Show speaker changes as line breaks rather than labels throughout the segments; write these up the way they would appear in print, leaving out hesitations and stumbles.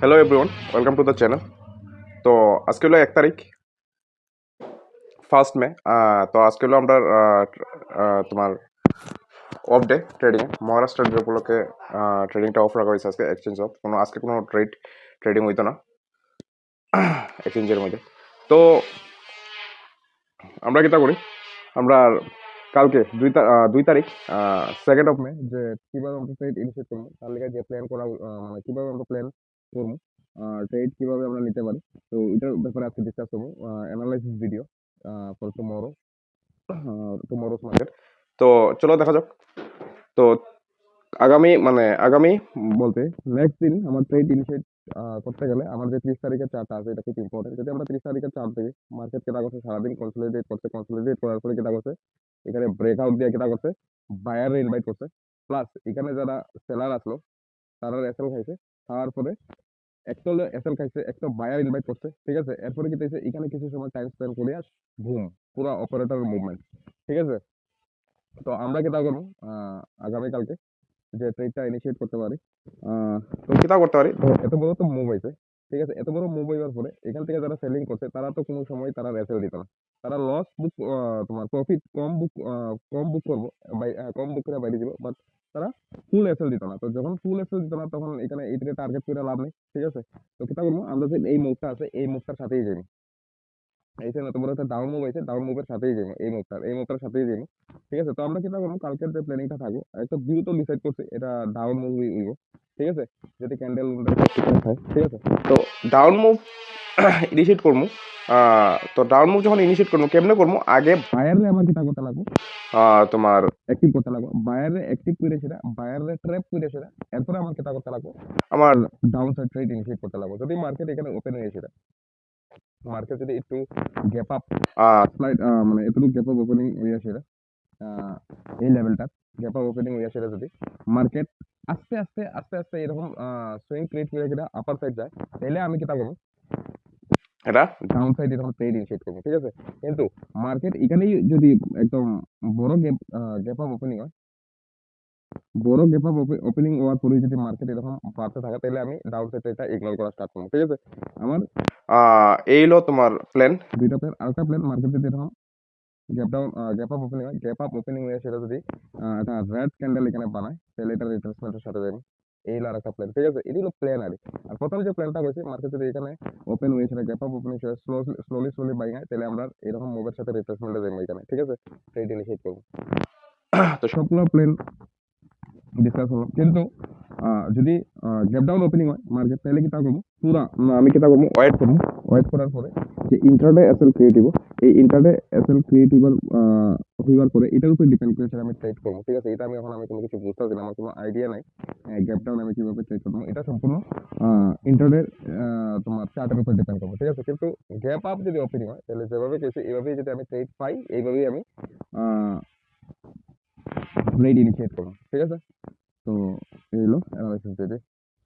Hello everyone, welcome to the channel. तो আজকে হলো 1 তারিখ ফার্স্ট মে। তো আজকে হলো আমরা তোমার off day trading Maharashtra day উপলক্ষে ট্রেডিংটা অফ রাখা হয়েছে। আজকে এক্সচেঞ্জ অফ আজকে কোনো ট্রেডিং হইতো না এক্সচেঞ্জের মধ্যে। তো আমরা কিটা করি, আমরা কালকে 2 তারিখ 2nd অফ মে যে কিভাবে আমরা ট্রেড ইনিশিয়েট করবো তার লেগে যে প্ল্যান করা, মানে কিভাবে আমরা প্ল্যান করবো, ট্রেড কিভাবে আমরা নিতে পারি। তো এটার ব্যাপারে আজকে ডিসকাস করবো, অ্যানালাইসিস ভিডিও ফর টুমরোস মার্কেট। তো চলো দেখা যাক। তো আগামী বলতে নেক্সট দিন আমার ট্রেড ইনিশিয়েট করতে গেলে আমার যে 30 তারিখের চার্ট আছে এটা খুব ইম্পর্টেন্ট। যদি আমরা 30 তারিখের চার্ট দেখি, মার্কেট কেটা করছে, সারাদিন কনসলিডেট করার পরে কেটা করছে, এখানে ব্রেকআউট দিয়ে কেটা করছে, বায়ার ইনভাইট করছে, প্লাস এখানে যারা সেলার আসলো তারা এসএল খাইছে, খাওয়ার পরে একটা হলো এসএল খাইছে, একটা বায়ার ইনভাইট করছে, ঠিক আছে। এরপরে কি হয়েছে, এখানে কিছু সময় টাইম স্পেন্ড করে ঘুম পুরো অপারেটর মুভমেন্ট, ঠিক আছে। তো আমরা কেটা করবো আগামীকালকে যে ট্রেডটা ইনিশিয়েট করতে পারি। তো কিটা করতে পারি, তো এত বড় তো মুভ হয়েছে, ঠিক আছে। এত বড় মুভ হইবার পরে এখান থেকে যারা সেলিং করছে তারা তো কোনো সময় তারা রেসেল দিত না, তারা লস বুক, তোমার প্রফিট কম বুক করবো, কম বুক করে বাইরে দিব, বাট তারা ফুল এসএল দিত না। তো যখন ফুল এসএল দিত না তখন এখানে এইটাকে টার্গেট করে লাভ নেই, ঠিক আছে। তো কিটা করবো, আমরা যে এই মুভটা আছে এই মুভটার সাথেই যাই, এই যে তোমার একটা ডাউন মুভ আছে, ডাউন মুভের সাথেই যাবো, এই মুভটার সাথেই যাবো, ঠিক আছে। তো আমরা কিটা করবো, কালকের যে প্ল্যানিংটা থাকবো, একটা ভিউ তো ডিসাইড করছি এটা ডাউন মুভ হইব, ঠিক আছে। যদি ক্যান্ডেল হয়, ঠিক আছে। তো ডাউন মুভ ইনিশিয়েট করবো। তো ডাউন মুভ যখন ইনিশিয়েট করবো কেমনে করবো, আগে বায়ারে আমার কিটা করতে লাগবো, তোমার অ্যাক্টিভ করতে লাগবো, বায়ারে অ্যাক্টিভ করে সেটা, বায়ারে ট্র্যাপ করে সেটা, এরপরে আমার কিটা করতে লাগবো, আমার ডাউন সাইড ট্রেড ইনিশিয়েট করতে লাগবো। যদি মার্কেট এখানে ওপেন হয়ে সেটা, মার্কেট যদি একটু গ্যাপ আপ স্লাইড, মানে এতটুকু গ্যাপ আপ ওপেনিং হইয়া সেটা, এই লেভেলটা গ্যাপ আপ ওপেনিং হইয়া সেটা যদি মার্কেট আস্তে আস্তে আস্তে আস্তে এরকম সুইং ক্রিয়েট করে যেটা আপার সাইড যায়, তাহলে আমি কিটা করবো, এটা ডাউন সাইড এরকম ট্রেড ইনিশিয়েট করবো, ঠিক আছে। কিন্তু মার্কেট এখানেই যদি একদম বড় গ্যাপ আপ ওপেনিং হয়, বড় গ্যাপ আপ ওপেনিং হওয়ার পরে যদি মার্কেট এরকম বাড়তে থাকে, তাহলে আমি ডাউন সাইড এটা ইগনোর করা স্টার্ট করবো, ঠিক আছে। আমার এই হলো তোমার প্ল্যান, দুইটা প্ল্যান। আরেকটা প্ল্যান, মার্কেট যদি এরকম গ্যাপ আপ ওপেনিং হয়, গ্যাপ আপ ওপেনিং হয়ে সেটা যদি একটা রেড ক্যান্ডেল এখানে বানায়, তাহলে এটা রিট্রেসমেন্টের সাথে যাবে, এই হলো আরেকটা প্ল্যান, ঠিক আছে। এটি হলো প্ল্যান আর প্রথম যে প্ল্যানটা হয়েছে, মার্কেট যদি এখানে ওপেন হয়ে সেটা gap up opening slowly buying হয়, তাহলে আমরা এরকম মুভের সাথে রিট্রেসমেন্টে যাবো এখানে, ঠিক আছে। ট্রেড ইনিশিয়েট করবো। তো সবগুলো প্ল্যান ডিসকাস হলো, কিন্তু যদি গ্যাপ ডাউন ওপেনিং হয় মার্কেট, তাহলে কি তা করবো, পুরা আমি কি তা করবো, ওয়েট করার পরে যে ইন্টারডে এসএল ক্রিয়েট হইব, এই ইন্টারডে এসএল ক্রিয়েট হইবার পরে এটার উপর ডিপেন্ড করে সেটা আমি ট্রেড করবো, ঠিক আছে। এটা আমি কোনো কিছু বুঝতে পারছি না, আমার কোনো আইডিয়া নাই গ্যাপ ডাউন আমি কিভাবে ট্রেড করবো। এটা সম্পূর্ণ ইন্টারডে তোমার চার্টের উপর ডিপেন্ড করবো, ঠিক আছে। কিন্তু গ্যাপ আপ যদি ওপেনিং হয়, তাহলে যেভাবে গেছি এইভাবেই যদি আমি ট্রেড পাই, এইভাবেই আমি ট্রেড ইনিশিয়েট করবো, ঠিক আছে। তো এই হলো analysis video.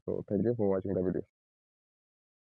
So thank you for watching the video.